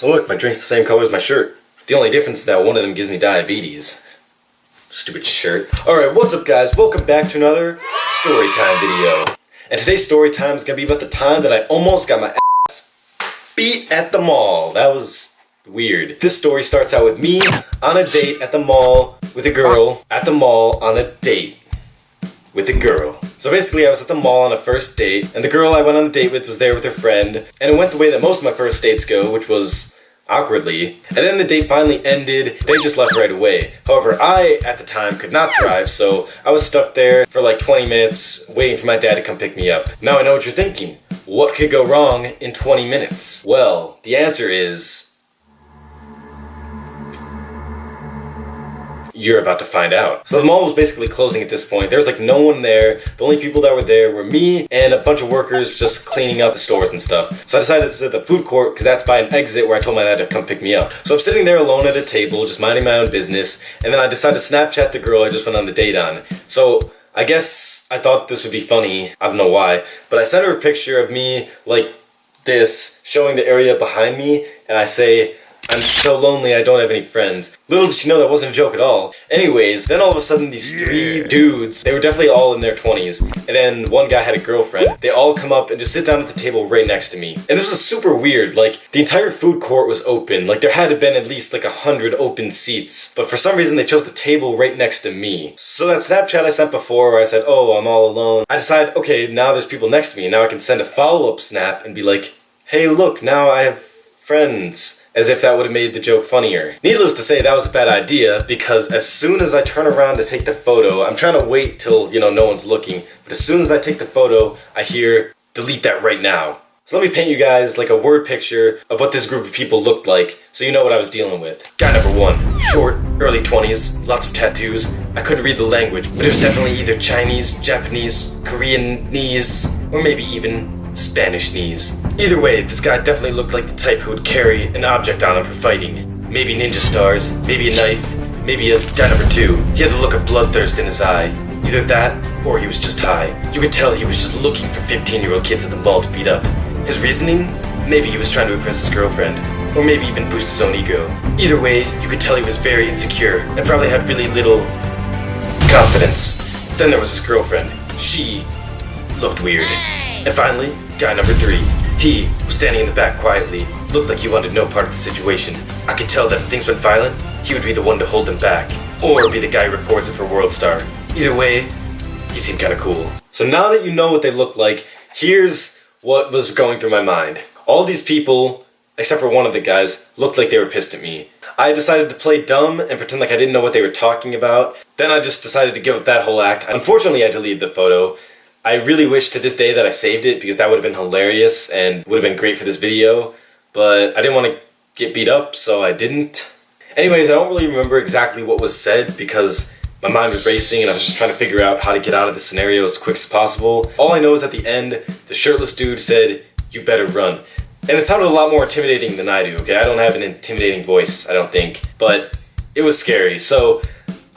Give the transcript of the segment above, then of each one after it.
Oh look, my drink's the same color as my shirt. The only difference is that one of them gives me diabetes. Stupid shirt. Alright, what's up guys? Welcome back to another Storytime video. And today's story time is going to be about the time that I almost got my ass beat at the mall. That was weird. This story starts out with me on a date at the mall with a girl. At the mall on a date with a girl. So basically I was at the mall on a first date, and the girl I went on the date with was there with her friend, and it went the way that most of my first dates go, which was awkwardly. And then the date finally ended, they just left right away. However, I, at the time, could not drive, so I was stuck there for like 20 minutes waiting for my dad to come pick me up. Now I know what you're thinking. What could go wrong in 20 minutes? Well, the answer is... you're about to find out. So the mall was basically closing at this point. There was like no one there. The only people that were there were me and a bunch of workers just cleaning up the stores and stuff. So I decided to sit at the food court because that's by an exit where I told my dad to come pick me up. So I'm sitting there alone at a table, just minding my own business, and then I decided to Snapchat the girl I just went on the date on. So I guess I thought this would be funny. I don't know why. But I sent her a picture of me like this, showing the area behind me, and I say, "I'm so lonely, I don't have any friends." Little did she know that wasn't a joke at all. Anyways, then all of a sudden these three dudes, they were definitely all in their 20s, and then one guy had a girlfriend. They all come up and just sit down at the table right next to me. And this was super weird, like, the entire food court was open. Like, there had to have been at least like 100 open seats. But for some reason they chose the table right next to me. So that Snapchat I sent before where I said, "Oh, I'm all alone," I decided, okay, now there's people next to me, now I can send a follow-up snap and be like, "Hey look, now I have friends." As if that would have made the joke funnier. Needless to say, that was a bad idea, because as soon as I turn around to take the photo, I'm trying to wait till, no one's looking, but as soon as I take the photo, I hear, "Delete that right now." So let me paint you guys like a word picture of what this group of people looked like, so you know what I was dealing with. Guy number one, short, early 20s, lots of tattoos. I couldn't read the language, but it was definitely either Chinese, Japanese, Koreanese, or maybe even Spanish-nese. Either way, this guy definitely looked like the type who would carry an object on him for fighting. Maybe ninja stars, maybe a knife, maybe a guy number two. He had the look of bloodthirst in his eye. Either that, or he was just high. You could tell he was just looking for 15-year-old kids at the mall to beat up. His reasoning? Maybe he was trying to impress his girlfriend, or maybe even boost his own ego. Either way, you could tell he was very insecure, and probably had really little confidence. Then there was his girlfriend. She looked weird. And finally, guy number three. He was standing in the back quietly, looked like he wanted no part of the situation. I could tell that if things went violent, he would be the one to hold them back, or be the guy who records it for WorldStar. Either way, he seemed kinda cool. So now that you know what they look like, here's what was going through my mind. All these people, except for one of the guys, looked like they were pissed at me. I decided to play dumb and pretend like I didn't know what they were talking about. Then I just decided to give up that whole act. Unfortunately, I deleted the photo. I really wish to this day that I saved it, because that would have been hilarious and would have been great for this video, but I didn't want to get beat up, so I didn't. Anyways, I don't really remember exactly what was said because my mind was racing and I was just trying to figure out how to get out of the scenario as quick as possible. All I know is at the end, the shirtless dude said, "You better run." And it sounded a lot more intimidating than I do, okay? I don't have an intimidating voice, I don't think, but it was scary. So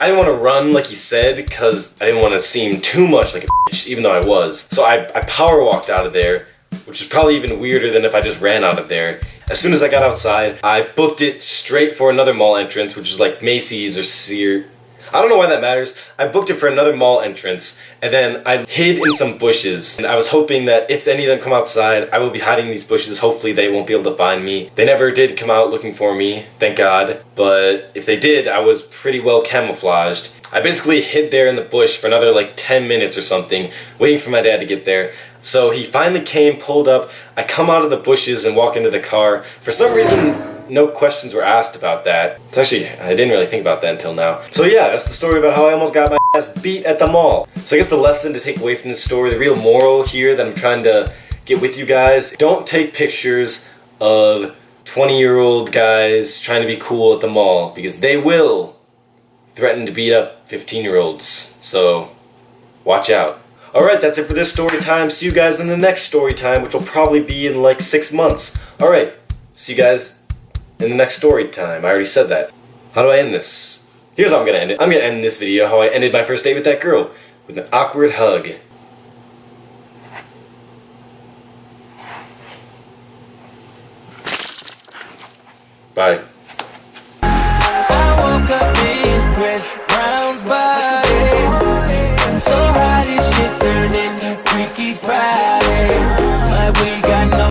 I didn't want to run like he said, because I didn't want to seem too much like a bitch, even though I was. So I power walked out of there, which is probably even weirder than if I just ran out of there. As soon as I got outside, I booked it straight for another mall entrance, which was like Macy's or Sears. I don't know why that matters. I booked it for another mall entrance, and then I hid in some bushes, and I was hoping that if any of them come outside, I will be hiding in these bushes. Hopefully they won't be able to find me. They never did come out looking for me, thank God, but if they did, I was pretty well camouflaged. I basically hid there in the bush for another like 10 minutes or something, waiting for my dad to get there. So he finally came, pulled up, I come out of the bushes and walk into the car. For some reason, no questions were asked about that. It's actually, I didn't really think about that until now. So yeah, that's the story about how I almost got my ass beat at the mall. So I guess the lesson to take away from this story, the real moral here that I'm trying to get with you guys, don't take pictures of 20-year-old guys trying to be cool at the mall, because they will threaten to beat up 15-year-olds. So watch out. Alright, that's it for this story time. See you guys in the next story time, which will probably be in like 6 months. Alright, see you guys in the next story time. I already said that. How do I end this? Here's how I'm gonna end it. I'm gonna end this video how I ended my first date with that girl, with an awkward hug. Bye.